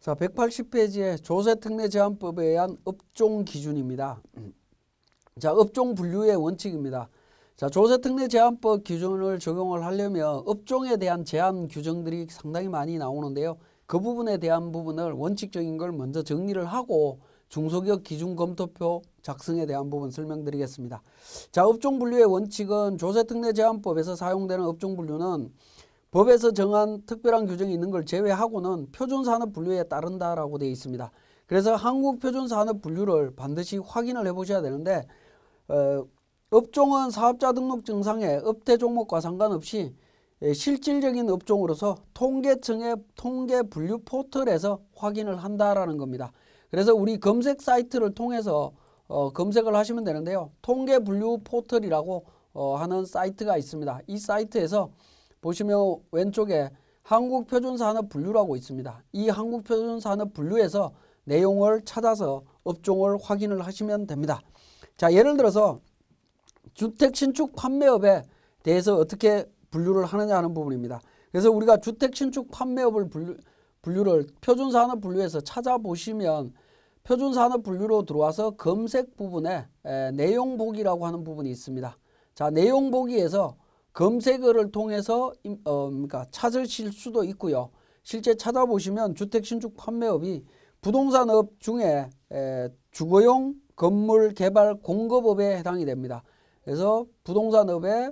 자, 180페이지에 조세특례제한법에 의한 업종 기준입니다. 자, 업종 분류의 원칙입니다. 자, 조세특례제한법 기준을 적용을 하려면 업종에 대한 제한 규정들이 상당히 많이 나오는데요. 그 부분에 대한 부분을 원칙적인 걸 먼저 정리를 하고 중소기업 기준 검토표 작성에 대한 부분 설명드리겠습니다. 자, 업종 분류의 원칙은 조세특례제한법에서 사용되는 업종 분류는 법에서 정한 특별한 규정이 있는 걸 제외하고는 표준산업 분류에 따른다라고 되어 있습니다. 그래서 한국표준산업 분류를 반드시 확인을 해보셔야 되는데 업종은 사업자 등록증상에 업태 종목과 상관없이 실질적인 업종으로서 통계청의 통계 분류 포털에서 확인을 한다라는 겁니다. 그래서 우리 검색 사이트를 통해서 검색을 하시면 되는데요. 통계 분류 포털이라고 하는 사이트가 있습니다. 이 사이트에서 보시면 왼쪽에 한국표준산업분류라고 있습니다. 이 한국표준산업분류에서 내용을 찾아서 업종을 확인을 하시면 됩니다. 자, 예를 들어서 주택신축 판매업에 대해서 어떻게 분류를 하느냐 하는 부분입니다. 그래서 우리가 주택신축 판매업을 분류를 표준산업분류에서 찾아보시면 표준산업분류로 들어와서 검색 부분에 내용 보기라고 하는 부분이 있습니다. 자, 내용 보기에서 검색어를 통해서 그러니까 찾으실 수도 있고요. 실제 찾아보시면 주택신축 판매업이 부동산업 중에 주거용 건물 개발 공급업에 해당이 됩니다. 그래서 부동산업의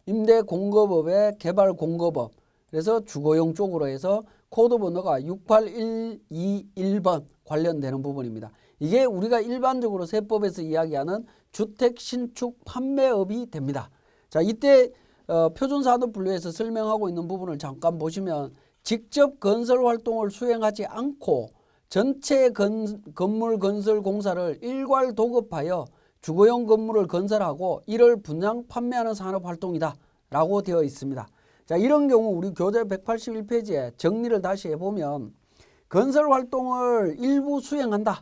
임대 공급업의 개발 공급업, 그래서 주거용 쪽으로 해서 코드 번호가 68121번 관련되는 부분입니다. 이게 우리가 일반적으로 세법에서 이야기하는 주택신축 판매업이 됩니다. 자, 이때 표준산업분류에서 설명하고 있는 부분을 잠깐 보시면 직접 건설 활동을 수행하지 않고 전체 건물 건설 공사를 일괄 도급하여 주거용 건물을 건설하고 이를 분양 판매하는 산업활동이다 라고 되어 있습니다. 자, 이런 경우 우리 교재 181페이지에 정리를 다시 해보면 건설 활동을 일부 수행한다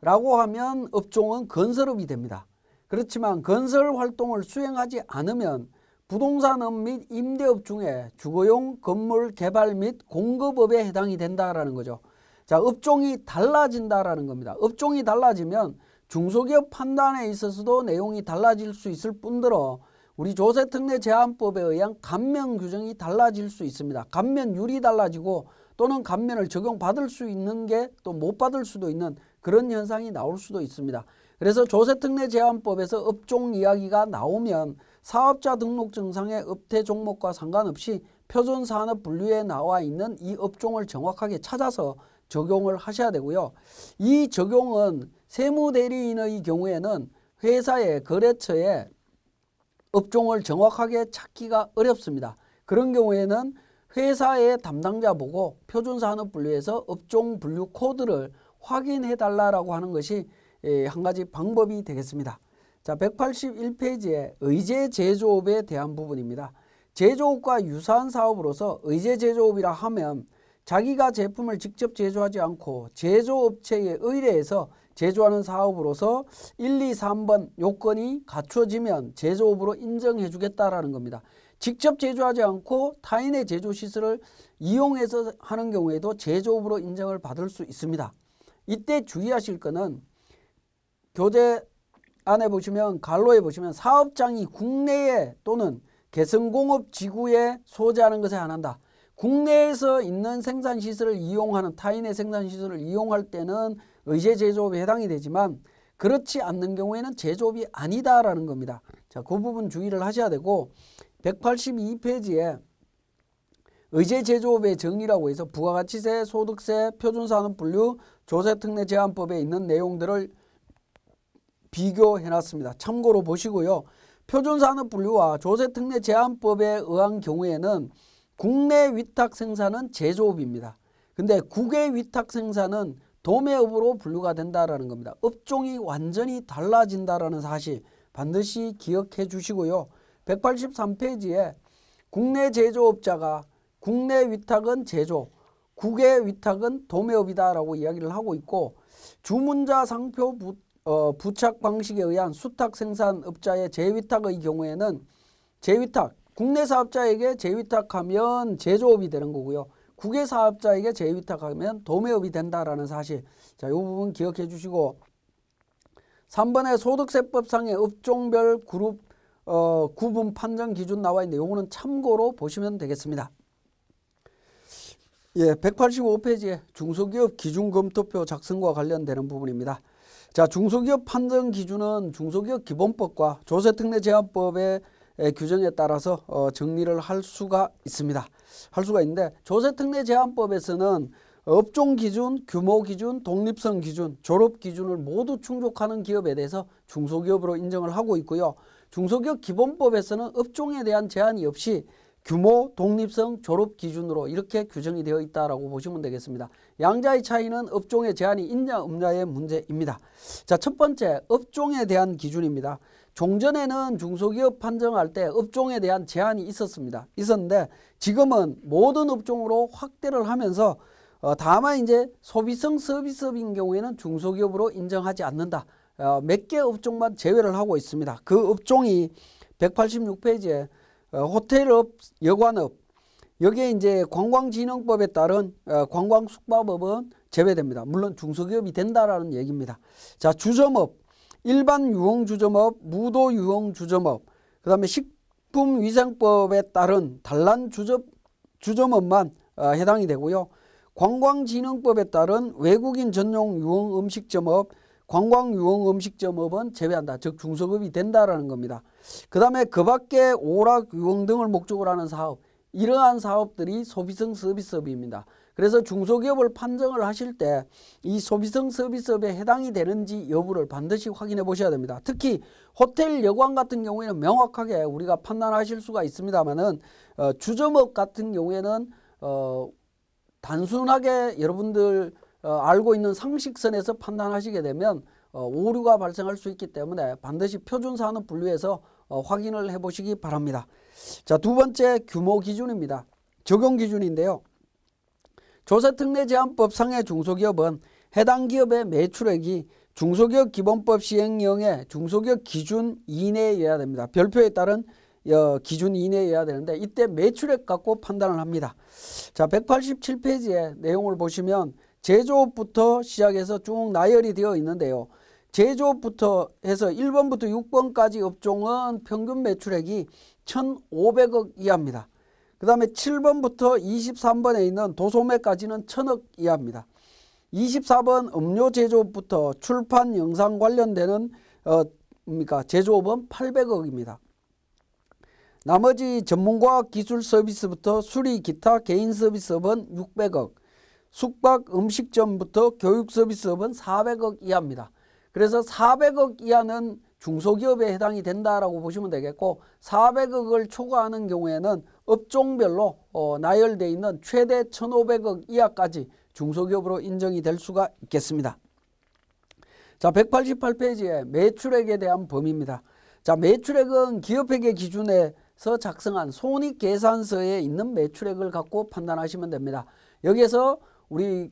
라고 하면 업종은 건설업이 됩니다. 그렇지만 건설 활동을 수행하지 않으면 부동산업 및 임대업 중에 주거용 건물 개발 및 공급업에 해당이 된다라는 거죠. 자, 업종이 달라진다라는 겁니다. 업종이 달라지면 중소기업 판단에 있어서도 내용이 달라질 수 있을 뿐더러 우리 조세특례제한법에 의한 감면 규정이 달라질 수 있습니다. 감면율이 달라지고 또는 감면을 적용받을 수 있는 게 또 못 받을 수도 있는 그런 현상이 나올 수도 있습니다. 그래서 조세특례제한법에서 업종 이야기가 나오면 사업자 등록증상의 업태 종목과 상관없이 표준산업분류에 나와 있는 이 업종을 정확하게 찾아서 적용을 하셔야 되고요. 이 적용은 세무대리인의 경우에는 회사의 거래처에 업종을 정확하게 찾기가 어렵습니다. 그런 경우에는 회사의 담당자 보고 표준산업분류에서 업종 분류 코드를 확인해 달라고 하는 것이 한 가지 방법이 되겠습니다. 자, 181페이지에 의제 제조업에 대한 부분입니다. 제조업과 유사한 사업으로서 의제 제조업이라 하면 자기가 제품을 직접 제조하지 않고 제조업체에 의뢰해서 제조하는 사업으로서 1, 2, 3번 요건이 갖춰지면 제조업으로 인정해 주겠다라는 겁니다. 직접 제조하지 않고 타인의 제조시설을 이용해서 하는 경우에도 제조업으로 인정을 받을 수 있습니다. 이때 주의하실 거는 교재 안에 보시면 갈로에 보시면 사업장이 국내에 또는 개성공업지구에 소재하는 것에 한한다. 국내에서 있는 생산시설을 이용하는 타인의 생산시설을 이용할 때는 의제 제조업에 해당이 되지만 그렇지 않는 경우에는 제조업이 아니다라는 겁니다. 자, 그 부분 주의를 하셔야 되고 182페이지에 의제 제조업의 정의라고 해서 부가가치세, 소득세, 표준산업분류, 조세특례제한법에 있는 내용들을 비교해 놨습니다. 참고로 보시고요. 표준산업분류와 조세특례제한법에 의한 경우에는 국내 위탁 생산은 제조업입니다. 근데 국외 위탁 생산은 도매업으로 분류가 된다라는 겁니다. 업종이 완전히 달라진다라는 사실 반드시 기억해 주시고요. 183페이지에 국내 제조업자가 국내 위탁은 제조, 국외 위탁은 도매업이다라고 이야기를 하고 있고 주문자 상표 부착 방식에 의한 수탁 생산업자의 재위탁의 경우에는 재위탁 국내 사업자에게 재위탁하면 제조업이 되는 거고요. 국외사업자에게 재위탁하면 도매업이 된다라는 사실. 자, 이 부분 기억해 주시고 3번에 소득세법상의 업종별 그룹 구분 판정 기준 나와 있는데 요거는 참고로 보시면 되겠습니다. 예, 185페이지에 중소기업 기준검토표 작성과 관련되는 부분입니다. 자, 중소기업 판정 기준은 중소기업 기본법과 조세특례 제한법의 규정에 따라서 정리를 할 수가 있습니다. 할 수가 있는데 조세특례 제한법에서는 업종 기준, 규모 기준, 독립성 기준, 졸업 기준을 모두 충족하는 기업에 대해서 중소기업으로 인정을 하고 있고요. 중소기업 기본법에서는 업종에 대한 제한이 없이 규모, 독립성, 졸업 기준으로 이렇게 규정이 되어 있다라고 보시면 되겠습니다. 양자의 차이는 업종의 제한이 있냐 없냐의 문제입니다. 자, 첫 번째 업종에 대한 기준입니다. 종전에는 중소기업 판정할 때 업종에 대한 제한이 있었는데 지금은 모든 업종으로 확대를 하면서 다만 이제 소비성 서비스업인 경우에는 중소기업으로 인정하지 않는다. 몇 개 업종만 제외를 하고 있습니다. 그 업종이 186페이지에 호텔업, 여관업, 여기에 이제 관광진흥법에 따른 관광숙박업은 제외됩니다. 물론 중소기업이 된다라는 얘기입니다. 자, 주점업, 일반 유흥주점업, 무도 유흥주점업, 그 다음에 식품위생법에 따른 단란 주점업만 해당이 되고요. 관광진흥법에 따른 외국인 전용 유흥음식점업, 관광유흥음식점업은 제외한다. 즉 중소기업이 된다라는 겁니다. 그 다음에 그 밖에 오락, 유흥 등을 목적으로 하는 사업, 이러한 사업들이 소비성 서비스업입니다. 그래서 중소기업을 판정을 하실 때 이 소비성 서비스업에 해당이 되는지 여부를 반드시 확인해 보셔야 됩니다. 특히 호텔, 여관 같은 경우에는 명확하게 우리가 판단하실 수가 있습니다만은 주점업 같은 경우에는 단순하게 여러분들 알고 있는 상식선에서 판단하시게 되면 오류가 발생할 수 있기 때문에 반드시 표준사안은 분류해서 확인을 해보시기 바랍니다. 자, 두 번째 규모 기준입니다. 적용 기준인데요. 조세특례제한법 상의 중소기업은 해당 기업의 매출액이 중소기업 기본법 시행령의 중소기업 기준 이내여야 됩니다. 별표에 따른 기준 이내여야 되는데 이때 매출액 갖고 판단을 합니다. 자, 187페이지에 내용을 보시면 제조업부터 시작해서 쭉 나열이 되어 있는데요. 제조업부터 해서 1번부터 6번까지 업종은 평균 매출액이 1,500억 이하입니다. 그 다음에 7번부터 23번에 있는 도소매까지는 1,000억 이하입니다. 24번 음료 제조업부터 출판 영상 관련되는 제조업은 800억입니다. 나머지 전문과학 기술 서비스부터 수리 기타 개인 서비스업은 600억, 숙박 음식점부터 교육 서비스업은 400억 이하입니다. 그래서 400억 이하는 중소기업에 해당이 된다라고 보시면 되겠고 400억을 초과하는 경우에는 업종별로 나열되어 있는 최대 1,500억 이하까지 중소기업으로 인정이 될 수가 있겠습니다. 자, 188페이지에 매출액에 대한 범위입니다. 자, 매출액은 기업회계 기준에서 작성한 손익계산서에 있는 매출액을 갖고 판단하시면 됩니다. 여기에서 우리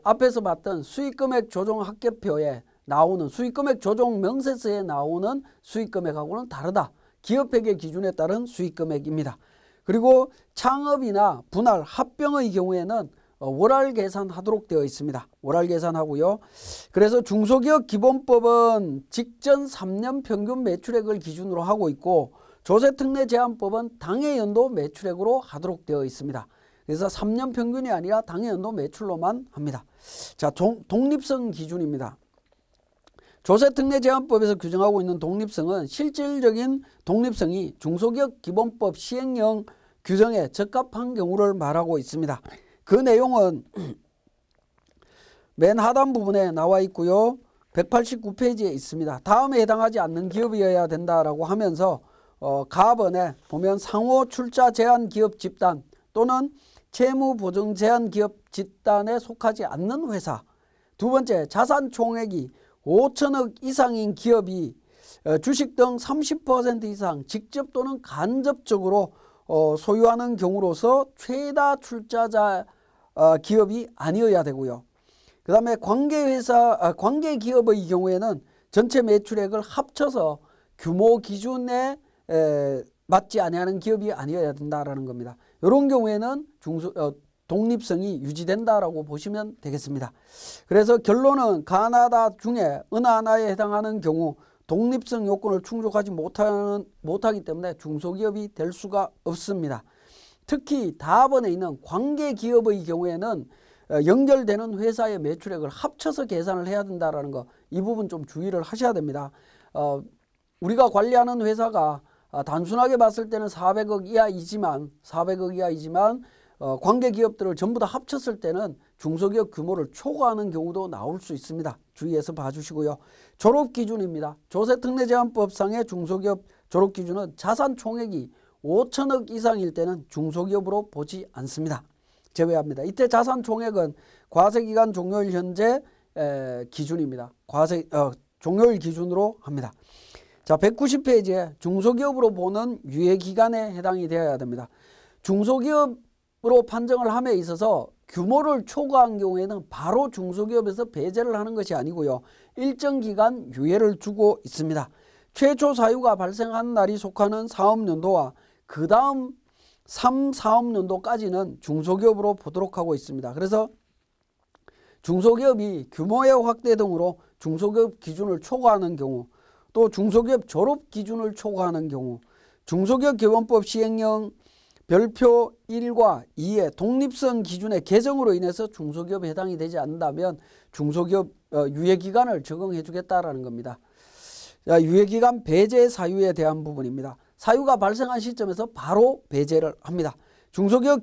앞에서 봤던 수익금액 조정 합계표에 나오는 수익금액 조정 명세서에 나오는 수익금액하고는 다르다. 기업회계 기준에 따른 수익금액입니다. 그리고 창업이나 분할, 합병의 경우에는 월할 계산하도록 되어 있습니다. 월할 계산하고요. 그래서 중소기업 기본법은 직전 3년 평균 매출액을 기준으로 하고 있고 조세특례 제한법은 당해연도 매출액으로 하도록 되어 있습니다. 그래서 3년 평균이 아니라 당해연도 매출로만 합니다. 자, 독립성 기준입니다. 조세특례 제한법에서 규정하고 있는 독립성은 실질적인 독립성이 중소기업 기본법 시행령 규정에 적합한 경우를 말하고 있습니다. 그 내용은 맨 하단 부분에 나와 있고요. 189페이지에 있습니다. 다음에 해당하지 않는 기업이어야 된다라고 하면서 가번에 보면 상호 출자 제한 기업 집단 또는 채무 보증 제한 기업 집단에 속하지 않는 회사. 두 번째, 자산 총액이 5천억 이상인 기업이 주식 등 30% 이상 직접 또는 간접적으로 소유하는 경우로서 최다 출자자 기업이 아니어야 되고요. 그 다음에 관계기업의 경우에는 전체 매출액을 합쳐서 규모 기준에 맞지 아니하는 기업이 아니어야 된다라는 겁니다. 이런 경우에는 독립성이 유지된다라고 보시면 되겠습니다. 그래서 결론은 가나다 중에 어느 하나에 해당하는 경우 독립성 요건을 충족하지 못하기 때문에 중소기업이 될 수가 없습니다. 특히 다번에 있는 관계기업의 경우에는 연결되는 회사의 매출액을 합쳐서 계산을 해야 된다는 거, 이 부분 좀 주의를 하셔야 됩니다. 우리가 관리하는 회사가 단순하게 봤을 때는 400억 이하이지만 관계기업들을 전부 다 합쳤을 때는 중소기업 규모를 초과하는 경우도 나올 수 있습니다. 주의해서 봐주시고요. 졸업기준입니다. 조세특례제한법상의 중소기업 졸업기준은 자산 총액이 5천억 이상일 때는 중소기업으로 보지 않습니다. 제외합니다. 이때 자산 총액은 과세기간 종료일 현재 기준입니다. 종료일 기준으로 합니다. 자, 190페이지에 중소기업으로 보는 유예기간에 해당이 되어야 됩니다. 중소기업으로 판정을 함에 있어서 규모를 초과한 경우에는 바로 중소기업에서 배제를 하는 것이 아니고요. 일정 기간 유예를 주고 있습니다. 최초 사유가 발생한 날이 속하는 사업연도와 그 다음 3사업연도까지는 중소기업으로 보도록 하고 있습니다. 그래서 중소기업이 규모의 확대 등으로 중소기업 기준을 초과하는 경우, 또 중소기업 졸업 기준을 초과하는 경우, 중소기업 기본법 시행령 별표 1과 2의 독립성 기준의 개정으로 인해서 중소기업에 해당이 되지 않는다면 중소기업 유예기간을 적용해 주겠다라는 겁니다. 유예기간 배제 사유에 대한 부분입니다. 사유가 발생한 시점에서 바로 배제를 합니다. 중소기업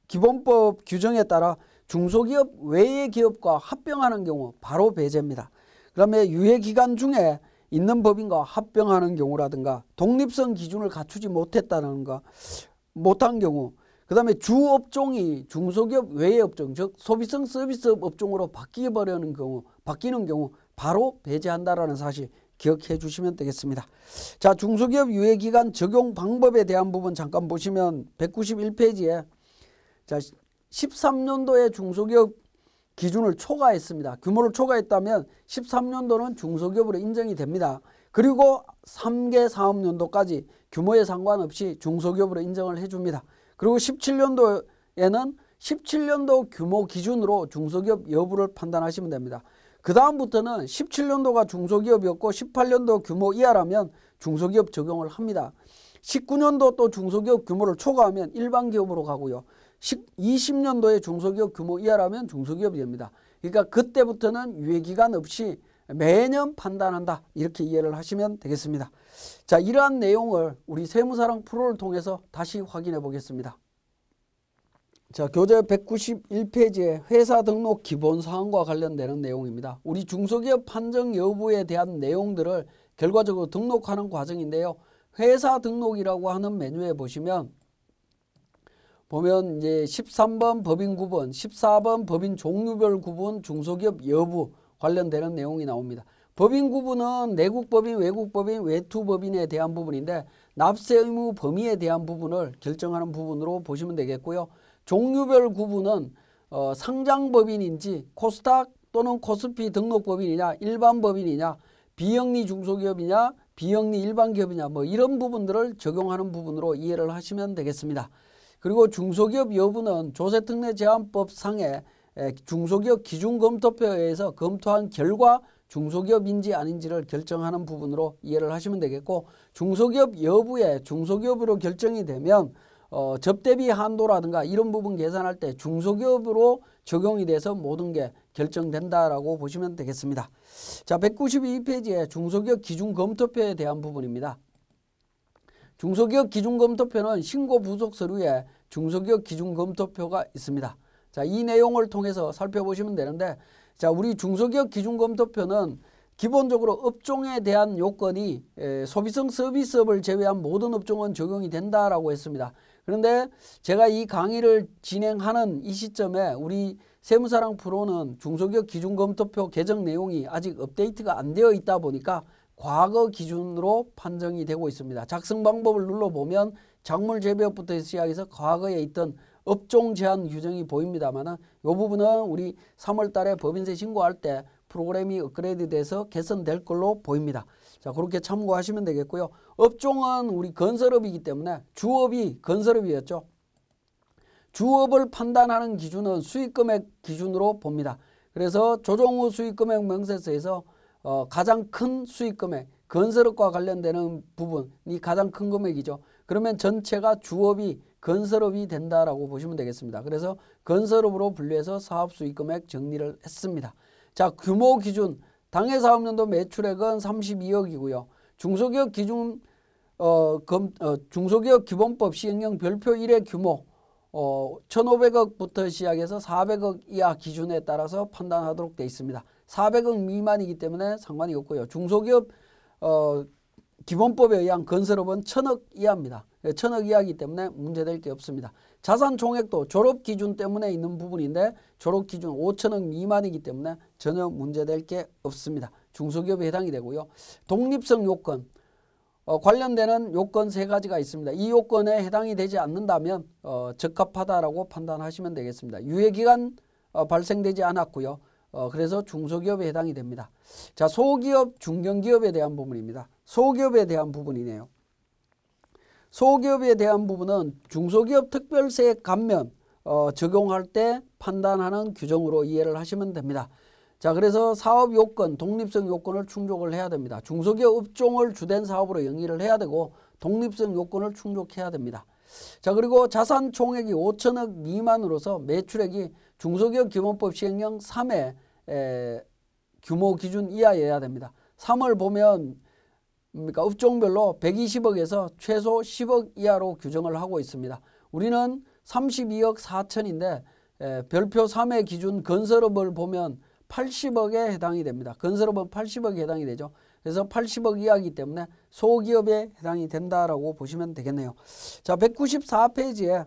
기본법 규정에 따라 중소기업 외의 기업과 합병하는 경우 바로 배제입니다. 그다음에 유예기간 중에 있는 법인과 합병하는 경우라든가 독립성 기준을 갖추지 못했다는가 못한 경우, 그 다음에 주업종이 중소기업 외의 업종, 즉 소비성 서비스업 업종으로 바뀌는 경우 바로 배제한다라는 사실 기억해 주시면 되겠습니다. 자, 중소기업 유예기간 적용 방법에 대한 부분 잠깐 보시면 191페이지에 자, 13년도에 중소기업 기준을 초과했습니다. 규모를 초과했다면 13년도는 중소기업으로 인정이 됩니다. 그리고 3개 사업연도까지 규모에 상관없이 중소기업으로 인정을 해줍니다. 그리고 17년도에는 17년도 규모 기준으로 중소기업 여부를 판단하시면 됩니다. 그 다음부터는 17년도가 중소기업이었고 18년도 규모 이하라면 중소기업 적용을 합니다. 19년도 또 중소기업 규모를 초과하면 일반 기업으로 가고요. 20년도에 중소기업 규모 이하라면 중소기업이 됩니다. 그러니까 그때부터는 유예기간 없이 매년 판단한다, 이렇게 이해를 하시면 되겠습니다. 자, 이러한 내용을 우리 세무사랑 프로를 통해서 다시 확인해 보겠습니다. 자, 교재 191페이지에 회사 등록 기본사항과 관련되는 내용입니다. 우리 중소기업 판정 여부에 대한 내용들을 결과적으로 등록하는 과정인데요. 회사 등록이라고 하는 메뉴에 보면 이제 13번 법인 구분, 14번 법인 종류별 구분, 중소기업 여부 관련되는 내용이 나옵니다. 법인 구분은 내국법인, 외국법인, 외투법인에 대한 부분인데 납세 의무 범위에 대한 부분을 결정하는 부분으로 보시면 되겠고요. 종류별 구분은 상장법인인지 코스닥 또는 코스피 등록법인이냐, 일반법인이냐, 비영리 중소기업이냐, 비영리 일반기업이냐, 뭐 이런 부분들을 적용하는 부분으로 이해를 하시면 되겠습니다. 그리고 중소기업 여부는 조세특례제한법상의 중소기업 기준검토표에 의해서 검토한 결과 중소기업인지 아닌지를 결정하는 부분으로 이해를 하시면 되겠고, 중소기업 여부에 중소기업으로 결정이 되면 접대비 한도라든가 이런 부분 계산할 때 중소기업으로 적용이 돼서 모든 게 결정된다라고 보시면 되겠습니다. 자, 192페이지에 중소기업 기준검토표에 대한 부분입니다. 중소기업 기준검토표는 신고 부속 서류에 중소기업 기준검토표가 있습니다. 자, 이 내용을 통해서 살펴보시면 되는데, 자, 우리 중소기업 기준검토표는 기본적으로 업종에 대한 요건이 소비성 서비스업을 제외한 모든 업종은 적용이 된다라고 했습니다. 그런데 제가 이 강의를 진행하는 이 시점에 우리 세무사랑 프로는 중소기업 기준검토표 개정 내용이 아직 업데이트가 안 되어 있다 보니까 과거 기준으로 판정이 되고 있습니다. 작성 방법을 눌러보면 작물 재배업부터 시작해서 과거에 있던 업종 제한 규정이 보입니다만 이 부분은 우리 3월 달에 법인세 신고할 때 프로그램이 업그레이드 돼서 개선될 걸로 보입니다. 자, 그렇게 참고하시면 되겠고요. 업종은 우리 건설업이기 때문에 주업이 건설업이었죠. 주업을 판단하는 기준은 수익금액 기준으로 봅니다. 그래서 조정후 수익금액 명세서에서 가장 큰 수익금액, 건설업과 관련되는 부분이 가장 큰 금액이죠. 그러면 전체가 주업이 건설업이 된다라고 보시면 되겠습니다. 그래서 건설업으로 분류해서 사업수익금액 정리를 했습니다. 자, 규모 기준 당해 사업연도 매출액은 32억이고요. 중소기업 기준 중소기업 기본법 시행령 별표 1의 규모 1,500억부터 시작해서 400억 이하 기준에 따라서 판단하도록 되어 있습니다. 400억 미만이기 때문에 상관이 없고요. 중소기업 기본법에 의한 건설업은 1,000억 이하입니다. 1,000억 이하이기 때문에 문제될 게 없습니다. 자산 총액도 졸업 기준 때문에 있는 부분인데 졸업 기준 5,000억 미만이기 때문에 전혀 문제될 게 없습니다. 중소기업에 해당이 되고요. 독립성 요건 관련되는 요건 3가지가 있습니다. 이 요건에 해당이 되지 않는다면 적합하다라고 판단하시면 되겠습니다. 유예기간 발생되지 않았고요. 그래서 중소기업에 해당이 됩니다. 자, 소기업, 중견기업에 대한 부분입니다. 소기업에 대한 부분이네요. 소기업에 대한 부분은 중소기업 특별세 감면 적용할 때 판단하는 규정으로 이해를 하시면 됩니다. 자, 그래서 사업 요건, 독립성 요건을 충족을 해야 됩니다. 중소기업 업종을 주된 사업으로 영위를 해야 되고 독립성 요건을 충족해야 됩니다. 자, 그리고 자산 총액이 5천억 미만으로서 매출액이 중소기업 기본법 시행령 3의 규모 기준 이하여야 됩니다. 3을 보면 업종별로 120억에서 최소 10억 이하로 규정을 하고 있습니다. 우리는 32억 4천인데 별표 3의 기준 건설업을 보면 80억에 해당이 됩니다. 건설업은 80억에 해당이 되죠. 그래서 80억 이하이기 때문에 소기업에 해당이 된다라고 보시면 되겠네요. 자, 193페이지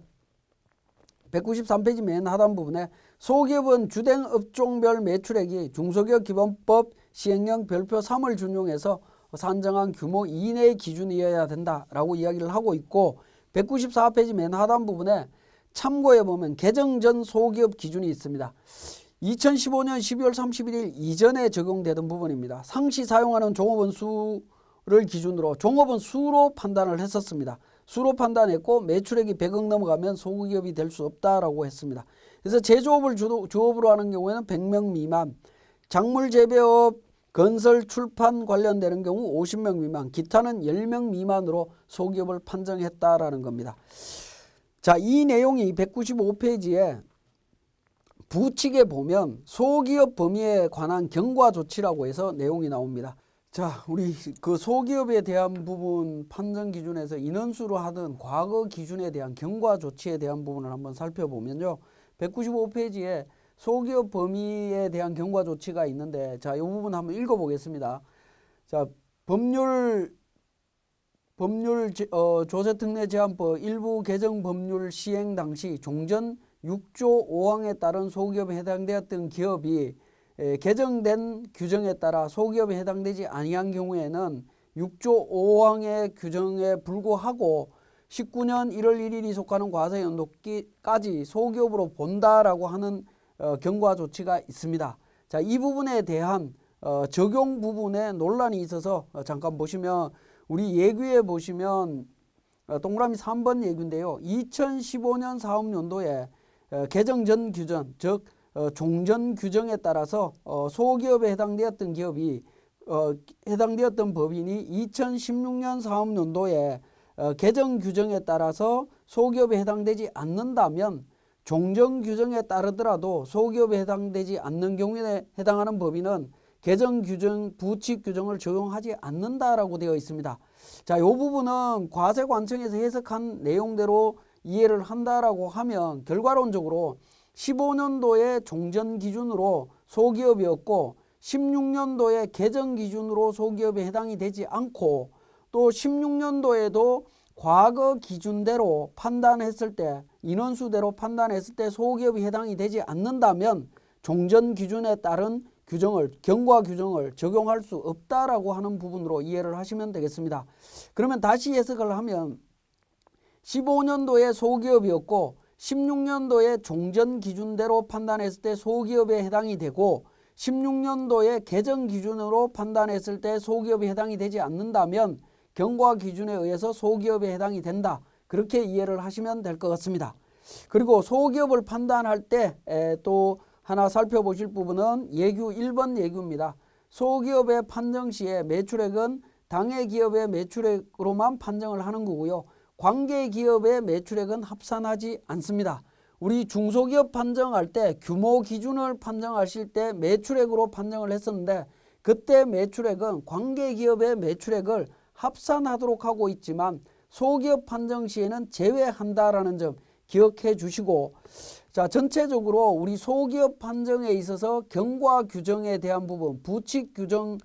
맨 하단 부분에 소기업은 주된 업종별 매출액이 중소기업 기본법 시행령 별표 3을 준용해서 산정한 규모 이내의 기준이어야 된다라고 이야기를 하고 있고 194페이지 맨 하단 부분에 참고해 보면 개정 전 소기업 기준이 있습니다. 2015년 12월 31일 이전에 적용되던 부분입니다. 상시 사용하는 종업원 수를 기준으로 종업원 수로 판단을 했었습니다. 수로 판단했고 매출액이 100억 넘어가면 소기업이 될 수 없다라고 했습니다. 그래서 제조업을 주업으로 하는 경우에는 100명 미만, 작물 재배업, 건설, 출판 관련되는 경우 50명 미만, 기타는 10명 미만으로 소기업을 판정했다라는 겁니다. 자, 이 내용이 195페이지에 부칙에 보면 소기업 범위에 관한 경과 조치라고 해서 내용이 나옵니다. 자, 우리 그 소기업에 대한 부분 판정 기준에서 인원수로 하던 과거 기준에 대한 경과 조치에 대한 부분을 한번 살펴보면요. 195페이지에 소기업 범위에 대한 경과 조치가 있는데 자, 이 부분 한번 읽어보겠습니다. 자, 법률 조세특례 제한법 일부 개정 법률 시행 당시 종전 6조 5항에 따른 소기업에 해당되었던 기업이 개정된 규정에 따라 소기업에 해당되지 아니한 경우에는 6조 5항의 규정에 불구하고 19년 1월 1일이 속하는 과세연도까지 소기업으로 본다라고 하는 경과 조치가 있습니다. 자, 이 부분에 대한 적용 부분에 논란이 있어서 잠깐 보시면 우리 예규에 보시면 동그라미 3번 예규인데요. 2015년 사업연도에 개정 전 규정, 즉 종전 규정에 따라서 소기업에 해당되었던 기업이 해당되었던 법인이 2016년 사업연도에 개정 규정에 따라서 소기업에 해당되지 않는다면 종전 규정에 따르더라도 소기업에 해당되지 않는 경우에 해당하는 법인은 개정 규정, 부칙 규정을 적용하지 않는다라고 되어 있습니다. 자, 이 부분은 과세관청에서 해석한 내용대로 이해를 한다라고 하면 결과론적으로 15년도에 종전 기준으로 소기업이었고 16년도에 개정 기준으로 소기업에 해당이 되지 않고 또 16년도에도 과거 기준대로 판단했을 때 인원수대로 판단했을 때 소기업이 해당이 되지 않는다면 종전 기준에 따른 규정을 경과 규정을 적용할 수 없다라고 하는 부분으로 이해를 하시면 되겠습니다. 그러면 다시 해석을 하면 15년도에 소기업이었고 16년도에 종전 기준대로 판단했을 때 소기업에 해당이 되고 16년도에 개정 기준으로 판단했을 때 소기업에 해당이 되지 않는다면 경과 기준에 의해서 소기업에 해당이 된다. 그렇게 이해를 하시면 될 것 같습니다. 그리고 소기업을 판단할 때 또 하나 살펴보실 부분은 예규 1번 예규입니다. 소기업의 판정 시에 매출액은 당해 기업의 매출액으로만 판정을 하는 거고요. 관계 기업의 매출액은 합산하지 않습니다. 우리 중소기업 판정할 때 규모 기준을 판정하실 때 매출액으로 판정을 했었는데 그때 매출액은 관계 기업의 매출액을 합산하도록 하고 있지만 소기업 판정 시에는 제외한다라는 점 기억해 주시고, 자, 전체적으로 우리 소기업 판정에 있어서 경과 규정에 대한 부분, 부칙 규정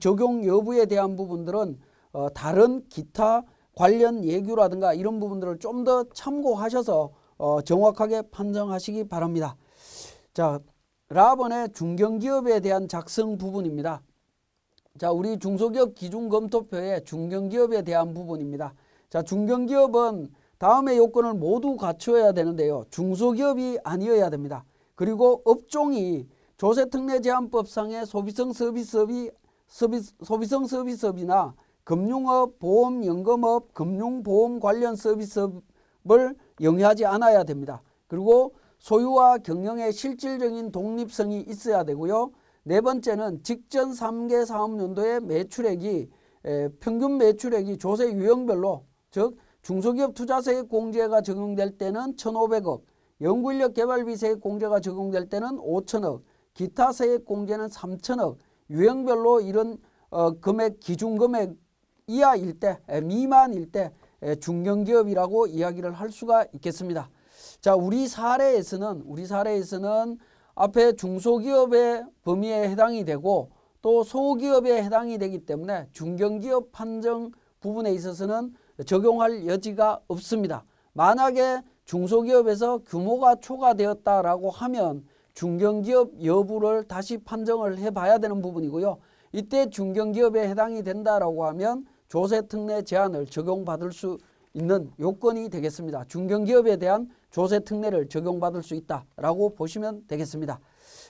적용 여부에 대한 부분들은 다른 기타 관련 예규라든가 이런 부분들을 좀 더 참고하셔서 정확하게 판정하시기 바랍니다. 자, 라번의 중견기업에 대한 작성 부분입니다. 자, 우리 중소기업 기준검토표의 중견기업에 대한 부분입니다. 자, 중견기업은 다음의 요건을 모두 갖추어야 되는데요. 중소기업이 아니어야 됩니다. 그리고 업종이 조세특례제한법상의 소비성 서비스업이나 금융업, 보험, 연금업, 금융보험 관련 서비스업을 영위하지 않아야 됩니다. 그리고 소유와 경영의 실질적인 독립성이 있어야 되고요. 네 번째는 직전 3개 사업연도의 매출액이 평균 매출액이 조세 유형별로, 즉 중소기업 투자세액 공제가 적용될 때는 1,500억, 연구인력 개발비 세액 공제가 적용될 때는 5천억, 기타 세액 공제는 3천억, 유형별로 이런 금액 기준 금액 이하일 때, 미만일 때 중견기업이라고 이야기를 할 수가 있겠습니다. 자, 우리 사례에서는 앞에 중소기업의 범위에 해당이 되고 또 소기업에 해당이 되기 때문에 중견기업 판정 부분에 있어서는 적용할 여지가 없습니다. 만약에 중소기업에서 규모가 초과되었다라고 하면 중견기업 여부를 다시 판정을 해봐야 되는 부분이고요. 이때 중견기업에 해당이 된다라고 하면 조세특례 제한을 적용받을 수 있는 요건이 되겠습니다. 중견기업에 대한 조세특례를 적용받을 수 있다라고 보시면 되겠습니다.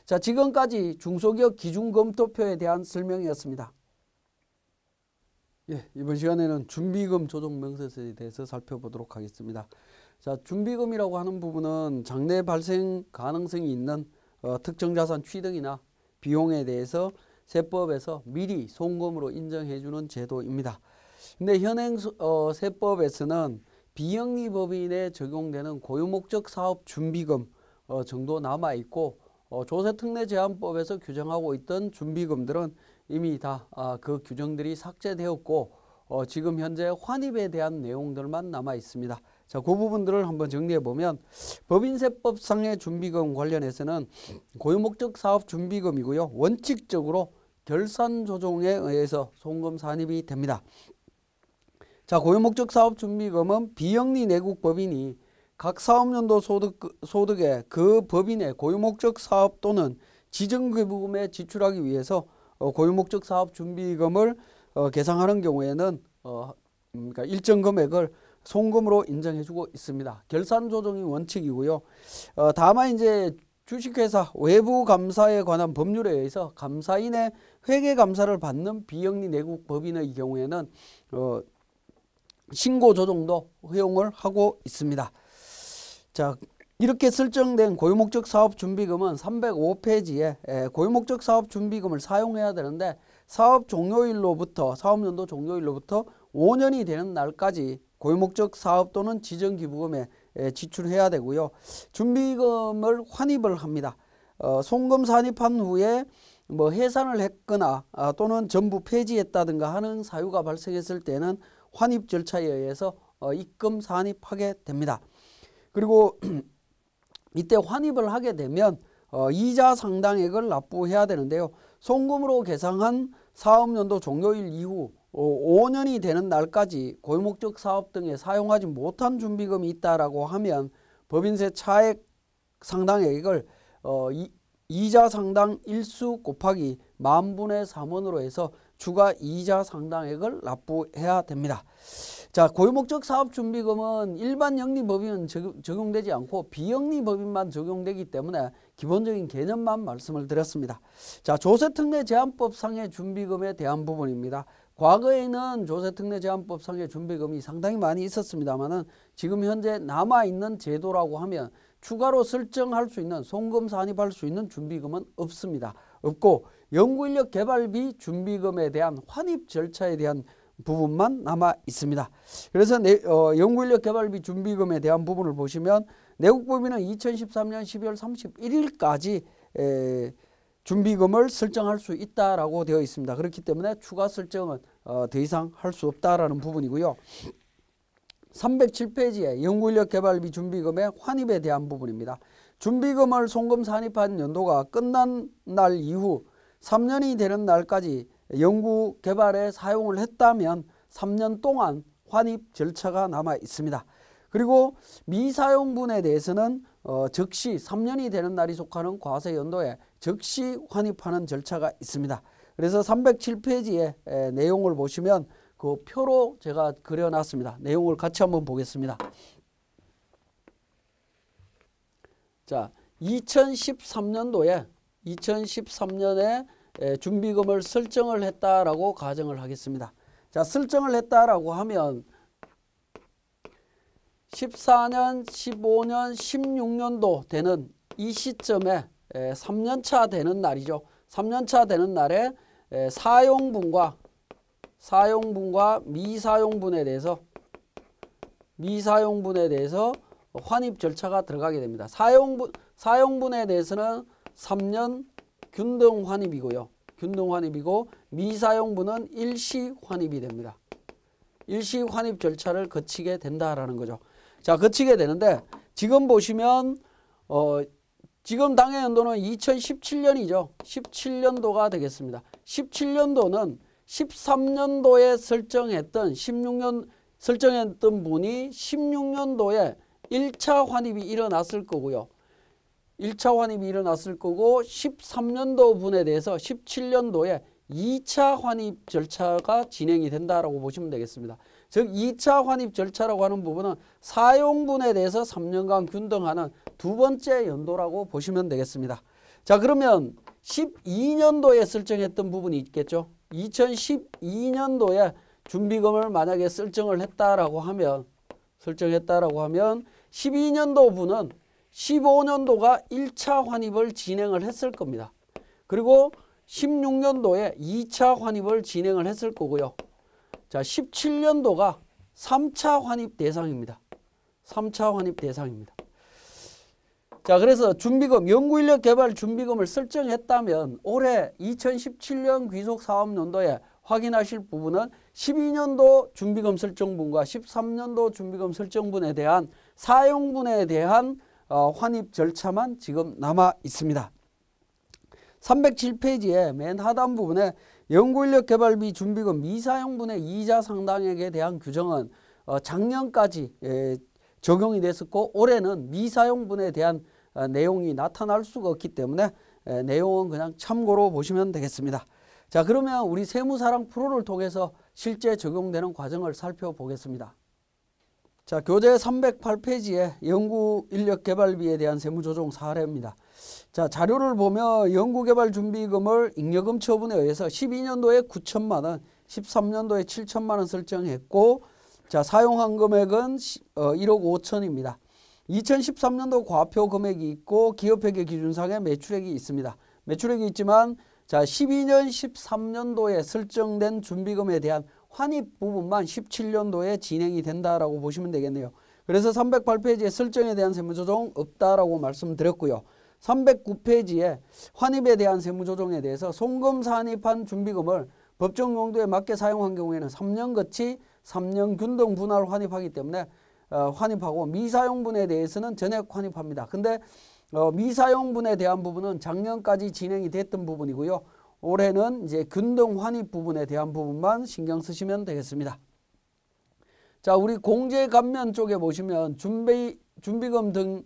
자, 지금까지 중소기업 기준검토표에 대한 설명이었습니다. 예, 이번 시간에는 준비금 조정 명세서에 대해서 살펴보도록 하겠습니다. 자, 준비금이라고 하는 부분은 장래 발생 가능성이 있는 특정 자산 취득이나 비용에 대해서 세법에서 미리 송금으로 인정해주는 제도입니다. 근데 현행 세법에서는 비영리법인에 적용되는 고유목적 사업 준비금 정도 남아있고 조세특례제한법에서 규정하고 있던 준비금들은 이미 다 그 규정들이 삭제되었고 지금 현재 환입에 대한 내용들만 남아 있습니다. 자, 그 부분들을 한번 정리해 보면 법인세법상의 준비금 관련해서는 고유목적 사업 준비금이고요. 원칙적으로 결산조정에 의해서 송금 산입이 됩니다. 자, 고유목적 사업 준비금은 비영리 내국 법인이 각 사업연도 소득에 그 법인의 고유목적 사업 또는 지정기부금에 지출하기 위해서 고유목적 사업 준비금을 계상하는 경우에는 그러니까 일정 금액을 송금으로 인정해주고 있습니다. 결산 조정이 원칙이고요. 다만 이제 주식회사 외부 감사에 관한 법률에 의해서 감사인의 회계 감사를 받는 비영리 내국 법인의 경우에는 신고 조정도 허용을 하고 있습니다. 자, 이렇게 설정된 고유목적 사업 준비금은 305페이지에 고유목적 사업 준비금을 사용해야 되는데 사업 종료일로부터 사업연도 종료일로부터 5년이 되는 날까지 고유목적 사업 또는 지정기부금에 지출해야 되고요. 준비금을 환입을 합니다. 송금 산입한 후에 뭐 해산을 했거나 또는 전부 폐지했다든가 하는 사유가 발생했을 때는 환입 절차에 의해서 입금 산입하게 됩니다. 그리고 이때 환입을 하게 되면 이자 상당액을 납부해야 되는데요. 송금으로 계상한 사업연도 종료일 이후 5년이 되는 날까지 고유목적 사업 등에 사용하지 못한 준비금이 있다라고 하면 법인세 차액 상당액을 이자 상당 일수 곱하기 만분의 3원으로 해서 추가 이자 상당액을 납부해야 됩니다. 자, 고유목적 사업준비금은 일반 영리법인은 적용되지 않고 비영리법인만 적용되기 때문에 기본적인 개념만 말씀을 드렸습니다. 자, 조세특례제한법상의 준비금에 대한 부분입니다. 과거에는 조세특례제한법상의 준비금이 상당히 많이 있었습니다만은 지금 현재 남아있는 제도라고 하면 추가로 설정할 수 있는 송금 산입할 수 있는 준비금은 없습니다. 없고 연구인력 개발비 준비금에 대한 환입 절차에 대한 부분만 남아 있습니다. 그래서 연구인력 개발비 준비금에 대한 부분을 보시면 내국법인은 2013년 12월 31일까지 준비금을 설정할 수 있다라고 되어 있습니다. 그렇기 때문에 추가 설정은 더 이상 할 수 없다라는 부분이고요. 307페이지에 연구인력 개발비 준비금의 환입에 대한 부분입니다. 준비금을 송금 산입한 연도가 끝난 날 이후 3년이 되는 날까지 연구 개발에 사용을 했다면 3년 동안 환입 절차가 남아 있습니다. 그리고 미사용분에 대해서는 즉시 3년이 되는 날이 속하는 과세 연도에 즉시 환입하는 절차가 있습니다. 그래서 307페이지의 내용을 보시면 그 표로 제가 그려놨습니다. 내용을 같이 한번 보겠습니다. 자, 2013년에 준비금을 설정을 했다라고 가정을 하겠습니다. 자, 설정을 했다라고 하면 14년, 15년, 16년도 되는 이 시점에 3년차 되는 날이죠. 3년차 되는 날에 사용분과 미사용분에 대해서 환입 절차가 들어가게 됩니다. 사용분에 대해서는 3년 균등 환입이고요. 미사용분은 일시 환입이 됩니다. 일시 환입 절차를 거치게 된다라는 거죠. 자, 거치게 되는데 지금 보시면 지금 당해 연도는 2017년이죠. 17년도가 되겠습니다. 17년도는 13년도에 설정했던 분이 16년도에 1차 환입이 일어났을 거고요. 1차 환입이 일어났을 거고 13년도 분에 대해서 17년도에 2차 환입 절차가 진행이 된다라고 보시면 되겠습니다. 즉 2차 환입 절차라고 하는 부분은 사용분에 대해서 3년간 균등하는 두 번째 연도라고 보시면 되겠습니다. 자, 그러면 12년도에 설정했던 부분이 있겠죠. 2012년도에 준비금을 만약에 설정을 했다라고 하면 12년도 분은 15년도가 1차 환입을 진행을 했을 겁니다. 그리고 16년도에 2차 환입을 진행을 했을 거고요. 자, 17년도가 3차 환입 대상입니다. 3차 환입 대상입니다. 자, 그래서 준비금, 연구인력 개발 준비금을 설정했다면 올해 2017년 귀속사업연도에 확인하실 부분은 12년도 준비금 설정분과 13년도 준비금 설정분에 대한 사용분에 대한 환입 절차만 지금 남아 있습니다. 307페이지에 맨 하단 부분에 연구인력 개발비 준비금 미사용분의 이자 상당액에 대한 규정은 작년까지 적용이 됐었고 올해는 미사용분에 대한 내용이 나타날 수가 없기 때문에 내용은 그냥 참고로 보시면 되겠습니다. 자, 그러면 우리 세무사랑 프로를 통해서 실제 적용되는 과정을 살펴보겠습니다. 자, 교재 308페이지에 연구인력개발비에 대한 세무조정 사례입니다. 자, 자료를 보면 연구개발준비금을 잉여금 처분에 의해서 12년도에 9천만 원, 13년도에 7천만 원 설정했고, 자, 사용한 금액은 1억 5천입니다. 2013년도 과표 금액이 있고 기업회계 기준상의 매출액이 있습니다. 매출액이 있지만 자, 12년, 13년도에 설정된 준비금에 대한 환입 부분만 17년도에 진행이 된다라고 보시면 되겠네요. 그래서 308페이지에 설정에 대한 세무조정 없다라고 말씀드렸고요. 309페이지에 환입에 대한 세무조정에 대해서 송금 산입한 준비금을 법정 용도에 맞게 사용한 경우에는 3년 거치 3년 균등 분할 환입하기 때문에 환입하고 미사용분에 대해서는 전액 환입합니다. 근데 미사용분에 대한 부분은 작년까지 진행이 됐던 부분이고요. 올해는 이제 균등 환입 부분에 대한 부분만 신경 쓰시면 되겠습니다. 자, 우리 공제 감면 쪽에 보시면 준비금 등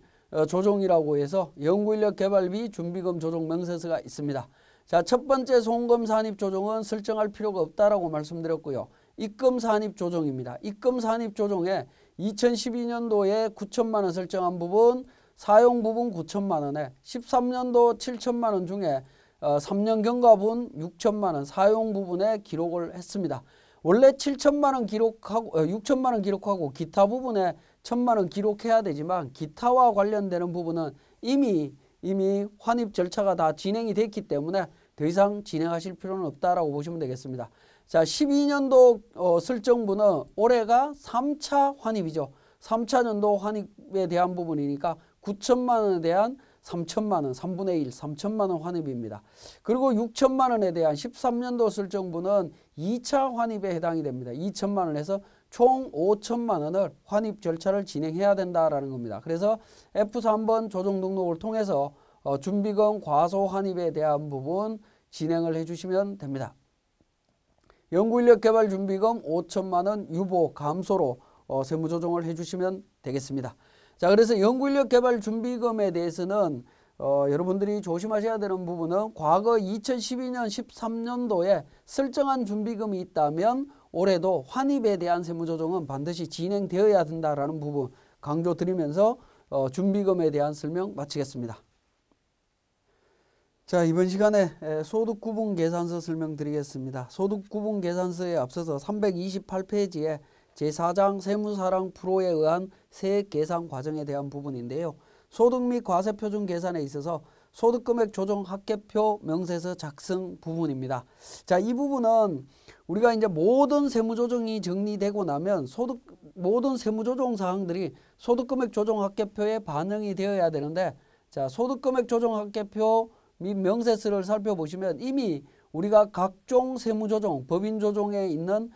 조정이라고 해서 연구인력 개발비 준비금 조정 명세서가 있습니다. 자, 첫 번째 송금 산입 조정은 설정할 필요가 없다라고 말씀드렸고요. 입금 산입 조정입니다. 입금 산입 조정에 2012년도에 9천만 원 설정한 부분, 사용 부분 9천만 원에 13년도 7천만 원 중에 3년 경과분 6천만 원 사용 부분에 기록을 했습니다. 원래 7천만 원 기록하고 6천만 원 기록하고 기타 부분에 1천만 원 기록해야 되지만 기타와 관련되는 부분은 이미 환입 절차가 다 진행이 됐기 때문에 더 이상 진행하실 필요는 없다라고 보시면 되겠습니다. 자, 12년도 설정분은 올해가 3차 환입이죠. 3차 년도 환입에 대한 부분이니까 9천만 원에 대한 3천만 원, 3분의 1, 3천만 원 환입입니다. 그리고 6천만 원에 대한 13년도 설정분은 2차 환입에 해당이 됩니다. 2천만 원에서 총 5천만 원을 환입 절차를 진행해야 된다라는 겁니다. 그래서 F3번 조정 등록을 통해서 준비금 과소 환입에 대한 부분 진행을 해주시면 됩니다. 연구인력 개발 준비금 5천만 원 유보 감소로 세무조정을 해주시면 되겠습니다. 자, 그래서 연구인력 개발 준비금에 대해서는 여러분들이 조심하셔야 되는 부분은 과거 2012년 13년도에 설정한 준비금이 있다면 올해도 환입에 대한 세무조정은 반드시 진행되어야 된다라는 부분 강조드리면서 준비금에 대한 설명 마치겠습니다. 자, 이번 시간에 소득구분계산서 설명드리겠습니다. 소득구분계산서에 앞서서 328페이지에 제4장 세무사랑 프로에 의한 세액계산 과정에 대한 부분인데요. 소득 및 과세표준 계산에 있어서 소득금액 조정 합계표 명세서 작성 부분입니다. 자, 이 부분은 우리가 이제 모든 세무조정이 정리되고 나면 모든 세무조정 사항들이 소득금액 조정 합계표에 반영이 되어야 되는데, 자, 소득금액 조정 합계표 및 명세서를 살펴보시면 이미 우리가 각종 세무조정, 법인조정에 있는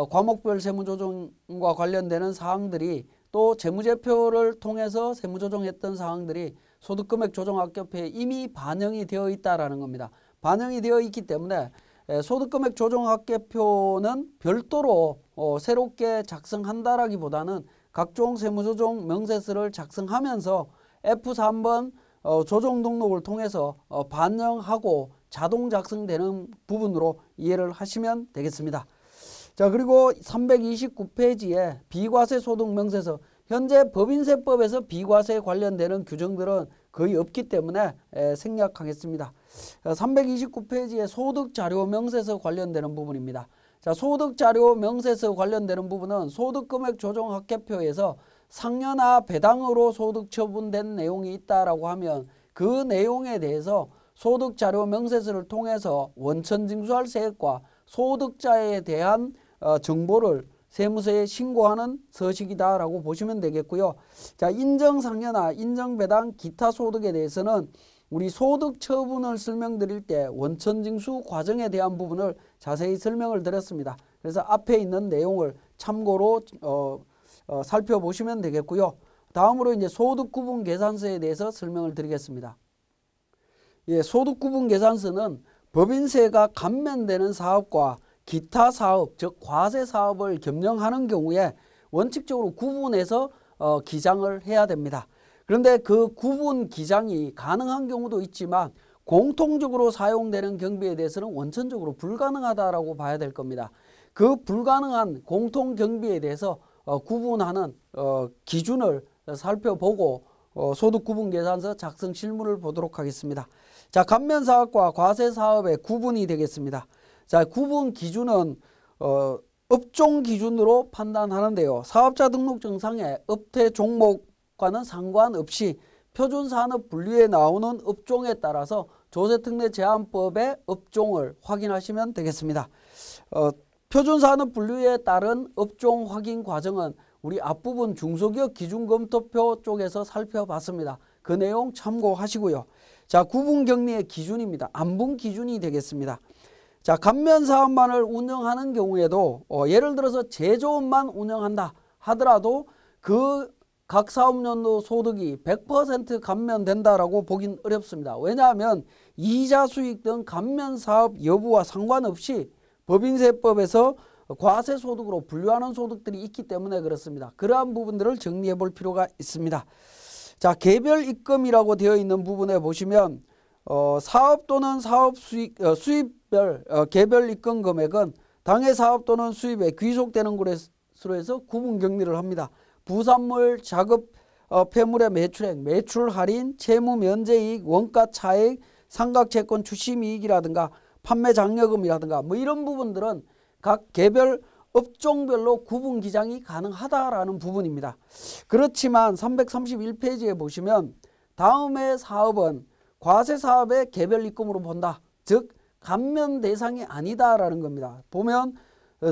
과목별 세무조정과 관련되는 사항들이 또 재무제표를 통해서 세무조정했던 사항들이 소득금액 조정합계표에 이미 반영이 되어 있다라는 겁니다. 반영이 되어 있기 때문에 소득금액 조정합계표는 별도로 새롭게 작성한다라기보다는 각종 세무조정 명세서를 작성하면서 F3번 조정 등록을 통해서 반영하고 자동 작성되는 부분으로 이해를 하시면 되겠습니다. 자, 그리고 329페이지에 비과세 소득 명세서, 현재 법인세법에서 비과세에 관련되는 규정들은 거의 없기 때문에 생략하겠습니다. 329페이지에 소득자료 명세서 관련되는 부분입니다. 자, 소득자료 명세서 관련되는 부분은 소득금액 조정 합계표에서 상여나 배당으로 소득 처분된 내용이 있다라고 하면 그 내용에 대해서 소득자료 명세서를 통해서 원천 징수할 세액과 소득자에 대한 정보를 세무서에 신고하는 서식이다라고 보시면 되겠고요. 자, 인정상여나 인정배당 기타 소득에 대해서는 우리 소득 처분을 설명드릴 때 원천징수 과정에 대한 부분을 자세히 설명을 드렸습니다. 그래서 앞에 있는 내용을 참고로 살펴보시면 되겠고요. 다음으로 이제 소득구분계산서에 대해서 설명을 드리겠습니다. 예, 소득구분계산서는 법인세가 감면되는 사업과 기타 사업, 즉 과세 사업을 겸용하는 경우에 원칙적으로 구분해서 기장을 해야 됩니다. 그런데 그 구분 기장이 가능한 경우도 있지만 공통적으로 사용되는 경비에 대해서는 원천적으로 불가능하다라고 봐야 될 겁니다. 그 불가능한 공통 경비에 대해서 구분하는 기준을 살펴보고 소득구분계산서 작성 실무를 보도록 하겠습니다. 자, 감면사업과 과세사업의 구분이 되겠습니다. 자, 구분 기준은 업종 기준으로 판단하는데요. 사업자 등록증상에 업태 종목과는 상관없이 표준산업 분류에 나오는 업종에 따라서 조세특례제한법의 업종을 확인하시면 되겠습니다. 표준산업 분류에 따른 업종 확인 과정은 우리 앞부분 중소기업 기준검토표 쪽에서 살펴봤습니다. 그 내용 참고하시고요. 자, 구분격리의 기준입니다. 안분 기준이 되겠습니다. 자, 감면사업만을 운영하는 경우에도 예를 들어서 제조업만 운영한다 하더라도 그 각 사업연도 소득이 100% 감면된다라고 보긴 어렵습니다. 왜냐하면 이자 수익 등 감면사업 여부와 상관없이 법인세법에서 과세소득으로 분류하는 소득들이 있기 때문에 그렇습니다. 그러한 부분들을 정리해 볼 필요가 있습니다. 자, 개별 입금이라고 되어 있는 부분에 보시면 사업 또는 사업 수입별 개별 입금 금액은 당해 사업 또는 수입에 귀속되는 것으로 해서 구분 격리를 합니다. 부산물, 자급 폐물의 매출액, 매출 할인, 채무 면제이익, 원가 차익, 삼각채권 추심이익이라든가 판매 장려금이라든가 뭐 이런 부분들은 각 개별 업종별로 구분 기장이 가능하다라는 부분입니다. 그렇지만 331페이지에 보시면 다음의 사업은 과세 사업의 개별 입금으로 본다. 즉 감면 대상이 아니다라는 겁니다. 보면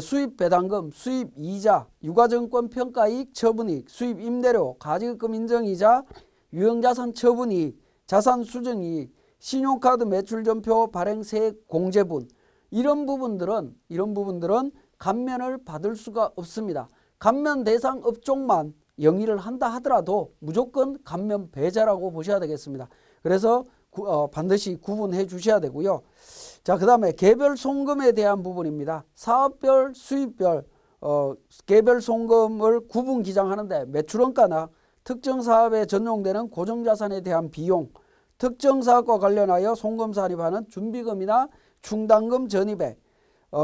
수입 배당금, 수입 이자, 유가증권 평가이익, 처분이익, 수입 임대료, 가지급금 인정이자, 유형자산 처분이익, 자산 수정이익, 신용카드 매출전표 발행세액 공제분 이런 부분들은 감면을 받을 수가 없습니다. 감면 대상 업종만 영위를 한다 하더라도 무조건 감면 배제라고 보셔야 되겠습니다. 그래서 반드시 구분해 주셔야 되고요. 자, 그 다음에 개별 송금에 대한 부분입니다. 사업별, 수입별 개별 송금을 구분 기장하는데 매출원가나 특정 사업에 전용되는 고정자산에 대한 비용, 특정 사업과 관련하여 송금 사립하는 준비금이나 충당금 전입액,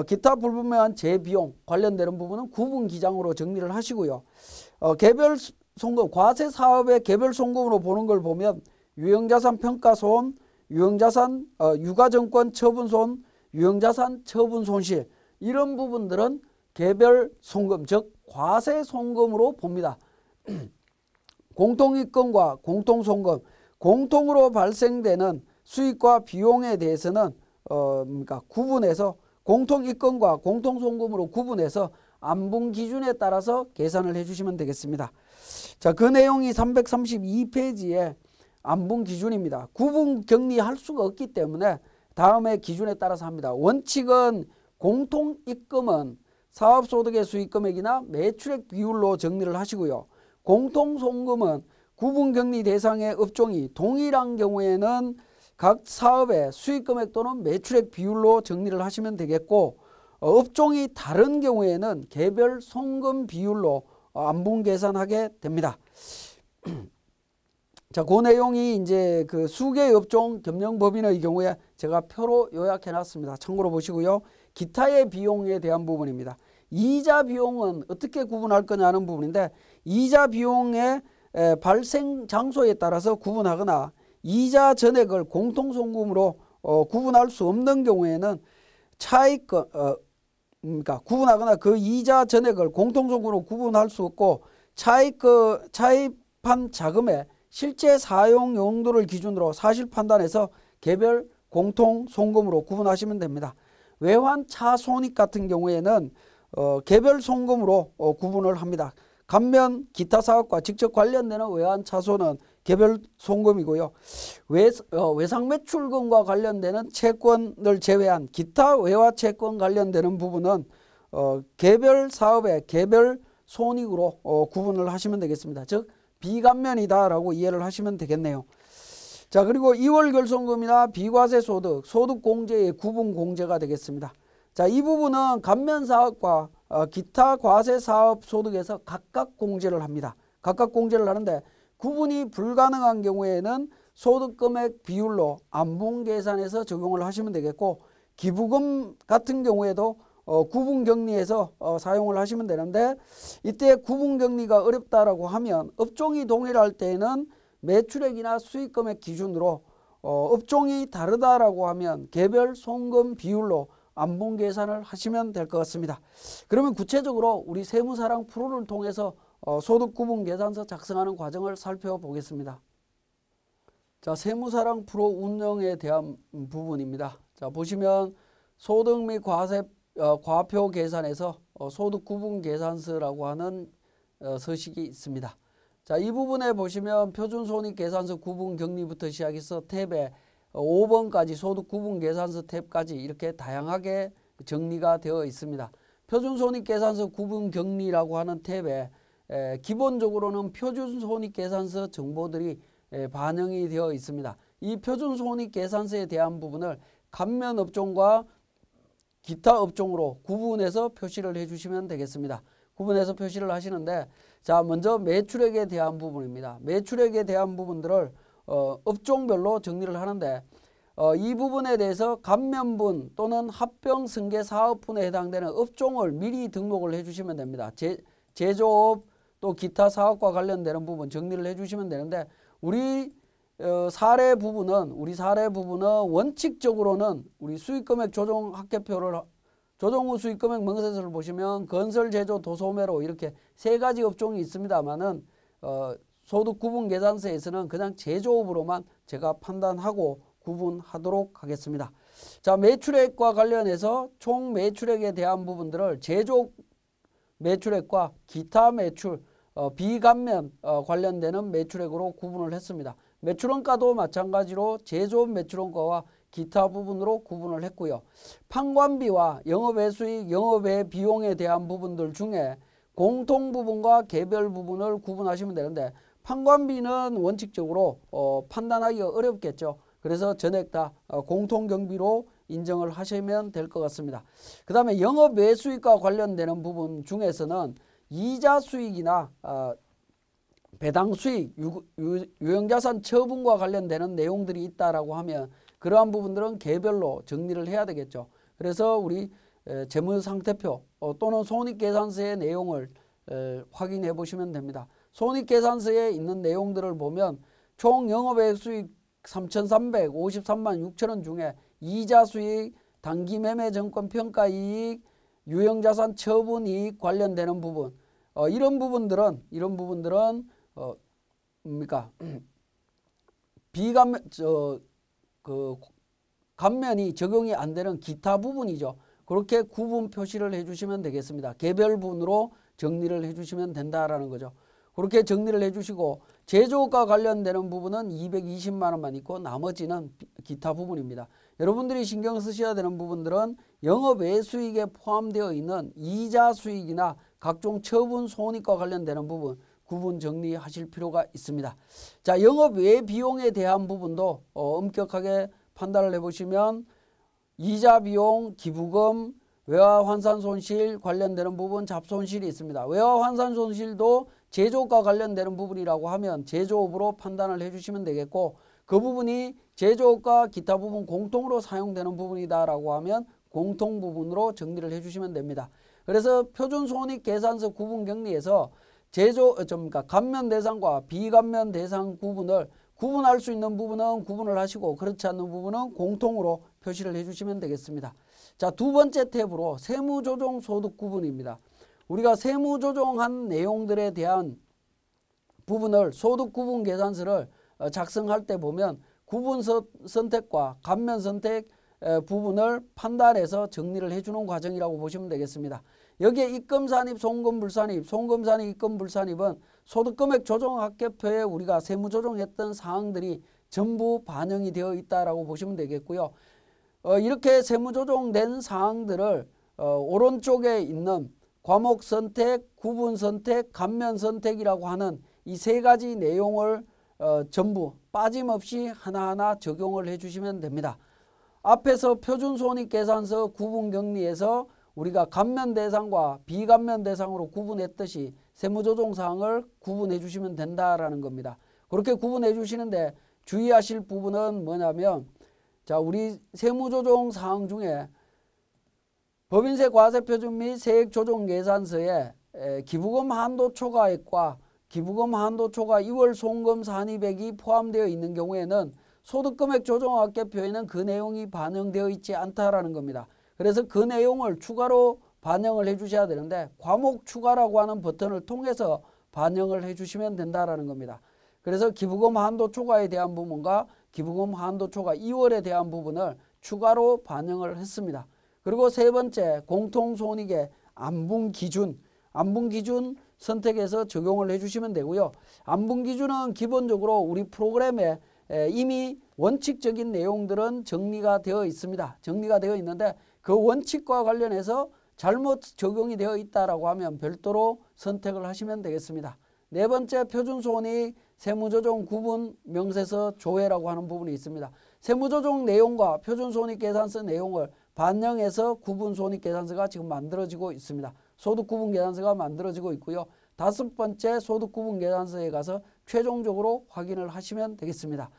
기타 불분명한 재비용 관련되는 부분은 구분 기장으로 정리를 하시고요. 개별 송금, 과세 사업의 개별 송금으로 보는 걸 보면 유형자산 평가손, 유형자산 유가증권 처분손, 유형자산 처분 손실 이런 부분들은 개별 송금 즉 과세 송금으로 봅니다. 공통입금과 공통송금, 공통으로 발생되는 수익과 비용에 대해서는 구분해서 공통입금과 공통송금으로 구분해서 안분 기준에 따라서 계산을 해주시면 되겠습니다. 자, 그 내용이 332페이지에 안분 기준입니다. 구분 격리할 수가 없기 때문에 다음의 기준에 따라서 합니다. 원칙은 공통입금은 사업소득의 수익금액이나 매출액 비율로 정리를 하시고요. 공통송금은 구분격리 대상의 업종이 동일한 경우에는 각 사업의 수익금액 또는 매출액 비율로 정리를 하시면 되겠고, 업종이 다른 경우에는 개별 송금 비율로 안분 계산하게 됩니다. 자, 그 내용이 이제 그 수개 업종 겸용법인의 경우에 제가 표로 요약해 놨습니다. 참고로 보시고요. 기타의 비용에 대한 부분입니다. 이자 비용은 어떻게 구분할 거냐는 부분인데, 이자 비용의 발생 장소에 따라서 구분하거나 이자 전액을 공통송금으로 구분할 수 없는 경우에는 구분하거나 그 이자 전액을 공통송금으로 구분할 수 없고 차입한 자금의 실제 사용 용도를 기준으로 사실 판단해서 개별 공통송금으로 구분하시면 됩니다. 외환 차손익 같은 경우에는 개별 송금으로 구분을 합니다. 감면 기타 사업과 직접 관련되는 외환 차손은 개별 송금이고요. 외상 매출금과 관련되는 채권을 제외한 기타 외화 채권 관련되는 부분은 개별 사업의 개별 손익으로 구분을 하시면 되겠습니다. 즉 비감면이다라고 이해를 하시면 되겠네요. 자, 그리고 2월 결손금이나 비과세 소득, 소득공제의 구분공제가 되겠습니다. 자, 이 부분은 감면사업과 기타 과세사업 소득에서 각각 공제를 합니다. 각각 공제를 하는데 구분이 불가능한 경우에는 소득금액 비율로 안분 계산해서 적용을 하시면 되겠고, 기부금 같은 경우에도 구분격리해서 사용을 하시면 되는데, 이때 구분격리가 어렵다라고 하면 업종이 동일할 때에는 매출액이나 수익금액 기준으로 업종이 다르다라고 하면 개별 송금 비율로 안분 계산을 하시면 될 것 같습니다. 그러면 구체적으로 우리 세무사랑 프로를 통해서 소득구분 계산서 작성하는 과정을 살펴보겠습니다. 자, 세무사랑 프로 운영에 대한 부분입니다. 자, 보시면 소득 및 과표 계산에서 소득구분 계산서라고 하는 서식이 있습니다. 자, 이 부분에 보시면 표준손익계산서 구분격리부터 시작해서 탭에 5번까지 소득구분계산서 탭까지 이렇게 다양하게 정리가 되어 있습니다. 표준손익계산서 구분격리라고 하는 탭에 기본적으로는 표준손익계산서 정보들이 반영이 되어 있습니다. 이 표준손익계산서에 대한 부분을 감면업종과 기타 업종으로 구분해서 표시를 해주시면 되겠습니다. 구분해서 표시를 하시는데, 자, 먼저 매출액에 대한 부분입니다. 매출액에 대한 부분들을 업종별로 정리를 하는데, 이 부분에 대해서 감면분 또는 합병승계사업분에 해당되는 업종을 미리 등록을 해주시면 됩니다. 제조업 또 기타 사업과 관련되는 부분 정리를 해주시면 되는데 우리 사례 부분은 원칙적으로는 우리 수익금액 조정 합계표를 조정 후 수익금액 명세서를 보시면 건설, 제조, 도소매로 이렇게 세 가지 업종이 있습니다만은 소득 구분 계산서에서는 그냥 제조업으로만 제가 판단하고 구분하도록 하겠습니다. 자, 매출액과 관련해서 총 매출액에 대한 부분들을 제조 매출액과 기타 매출, 비감면 관련되는 매출액으로 구분을 했습니다. 매출원가도 마찬가지로 제조업 매출원가와 기타 부분으로 구분을 했고요. 판관비와 영업외수익, 영업외 비용에 대한 부분들 중에 공통 부분과 개별 부분을 구분하시면 되는데 판관비는 원칙적으로 판단하기가 어렵겠죠. 그래서 전액 다 공통경비로 인정을 하시면 될 것 같습니다. 그 다음에 영업외수익과 관련되는 부분 중에서는 이자 수익이나 배당 수익, 유형자산 처분과 관련되는 내용들이 있다라고 하면 그러한 부분들은 개별로 정리를 해야 되겠죠. 그래서 우리 재무상태표 또는 손익계산서의 내용을 확인해 보시면 됩니다. 손익계산서에 있는 내용들을 보면 총 영업외수익 3,353만 6천원 중에 이자 수익, 단기매매증권 평가이익, 유형자산 처분이익 관련되는 부분 이런 부분들은 뭡니까? 비감면 감면이 적용이 안 되는 기타 부분이죠. 그렇게 구분 표시를 해주시면 되겠습니다. 개별분으로 정리를 해주시면 된다라는 거죠. 그렇게 정리를 해주시고 제조업과 관련되는 부분은 220만 원만 있고 나머지는 기타 부분입니다. 여러분들이 신경 쓰셔야 되는 부분들은 영업외수익에 포함되어 있는 이자 수익이나 각종 처분 손익과 관련되는 부분 구분 정리하실 필요가 있습니다. 자, 영업외 비용에 대한 부분도 엄격하게 판단을 해보시면 이자 비용, 기부금, 외화 환산 손실 관련되는 부분 잡손실이 있습니다. 외화 환산 손실도 제조업과 관련되는 부분이라고 하면 제조업으로 판단을 해주시면 되겠고 그 부분이 제조업과 기타 부분 공통으로 사용되는 부분이다라고 하면 공통 부분으로 정리를 해주시면 됩니다. 그래서 표준손익계산서 구분경리에서 감면 대상과 비감면 대상 구분을 구분할 수 있는 부분은 구분을 하시고 그렇지 않는 부분은 공통으로 표시를 해주시면 되겠습니다. 자, 두 번째 탭으로 세무조정 소득 구분입니다. 우리가 세무조정한 내용들에 대한 부분을 소득 구분 계산서를 작성할 때 보면 구분 선택과 감면 선택 부분을 판단해서 정리를 해주는 과정이라고 보시면 되겠습니다. 여기에 입금산입, 송금불산입, 송금산입, 입금불산입은 소득금액 조정합계표에 우리가 세무조정했던 사항들이 전부 반영이 되어 있다라고 보시면 되겠고요. 이렇게 세무조정된 사항들을 오른쪽에 있는 과목 선택, 구분 선택, 감면 선택이라고 하는 이 세 가지 내용을 전부 빠짐없이 하나하나 적용을 해주시면 됩니다. 앞에서 표준손익계산서 구분경리에서 우리가 감면 대상과 비감면 대상으로 구분했듯이 세무조정사항을 구분해 주시면 된다라는 겁니다. 그렇게 구분해 주시는데 주의하실 부분은 뭐냐면 자, 우리 세무조정사항 중에 법인세 과세표준 및 세액조정계산서에 기부금 한도 초과액과 기부금 한도 초과 2월 송금 산입액이 포함되어 있는 경우에는 소득금액 조정합계표에는 그 내용이 반영되어 있지 않다라는 겁니다. 그래서 그 내용을 추가로 반영을 해 주셔야 되는데 과목 추가라고 하는 버튼을 통해서 반영을 해 주시면 된다라는 겁니다. 그래서 기부금 한도 초과에 대한 부분과 기부금 한도 초과 2월에 대한 부분을 추가로 반영을 했습니다. 그리고 세 번째 공통손익의 안분기준 선택해서 적용을 해주시면 되고요. 안분기준은 기본적으로 우리 프로그램에 이미 원칙적인 내용들은 정리가 되어 있습니다. 정리가 되어 있는데 그 원칙과 관련해서 잘못 적용이 되어 있다라고 하면 별도로 선택을 하시면 되겠습니다. 네 번째 표준손익 세무조정 구분 명세서 조회라고 하는 부분이 있습니다. 세무조정 내용과 표준손익계산서 내용을 반영해서 구분손익계산서가 지금 만들어지고 있습니다. 소득구분계산서가 만들어지고 있고요. 다섯 번째 소득구분계산서에 가서 최종적으로 확인을 하시면 되겠습니다.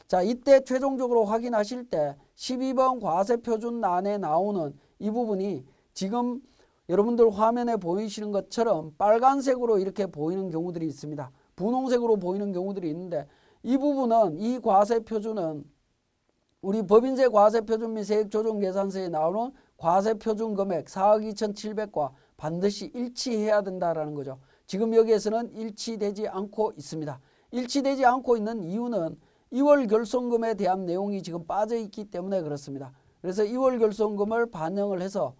자, 이때 최종적으로 확인하실 때 12번 과세표준란에 나오는 이 부분이 지금 여러분들 화면에 보이시는 것처럼 빨간색으로 이렇게 보이는 경우들이 있습니다. 분홍색으로 보이는 경우들이 있는데 이 부분은 이 과세표준은 우리 법인세 과세표준 및 세액조정계산서에 나오는 과세표준 금액 4억 2,700과 반드시 일치해야 된다라는 거죠. 지금 여기에서는 일치되지 않고 있습니다. 일치되지 않고 있는 이유는 2월 결손금에 대한 내용이 지금 빠져 있기 때문에 그렇습니다. 그래서 2월 결손금을 반영을 해서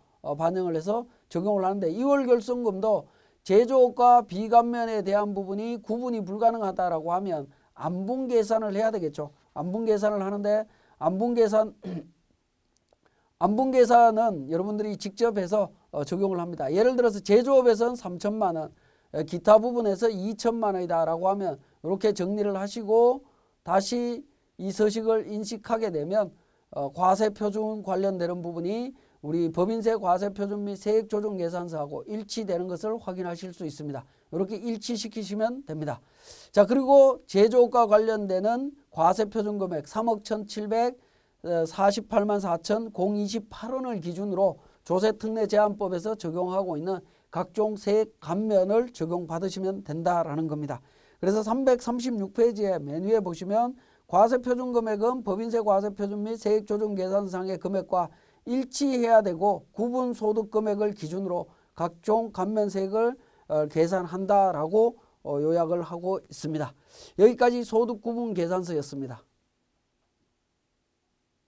적용을 하는데 2월 결손금도 제조업과 비감면에 대한 부분이 구분이 불가능하다라고 하면 안분 계산을 해야 되겠죠. 안분 계산을 하는데 안분 계산은 여러분들이 직접 해서 적용을 합니다. 예를 들어서 제조업에서는 3천만 원, 기타 부분에서 2천만 원이다 라고 하면 이렇게 정리를 하시고 다시 이 서식을 인식하게 되면 과세표준 관련되는 부분이 우리 법인세 과세표준 및 세액조정계산서하고 일치되는 것을 확인하실 수 있습니다. 이렇게 일치시키시면 됩니다. 자, 그리고 제조업과 관련되는 과세표준 금액 3억 1,748만 4,028원을 기준으로 조세특례제한법에서 적용하고 있는 각종 세액 감면을 적용받으시면 된다라는 겁니다. 그래서 336페이지에 메뉴에 보시면 과세표준 금액은 법인세 과세표준 및 세액조정계산상의 금액과 일치해야 되고 구분 소득 금액을 기준으로 각종 감면세액을 계산한다라고 요약을 하고 있습니다. 여기까지 소득 구분 계산서였습니다.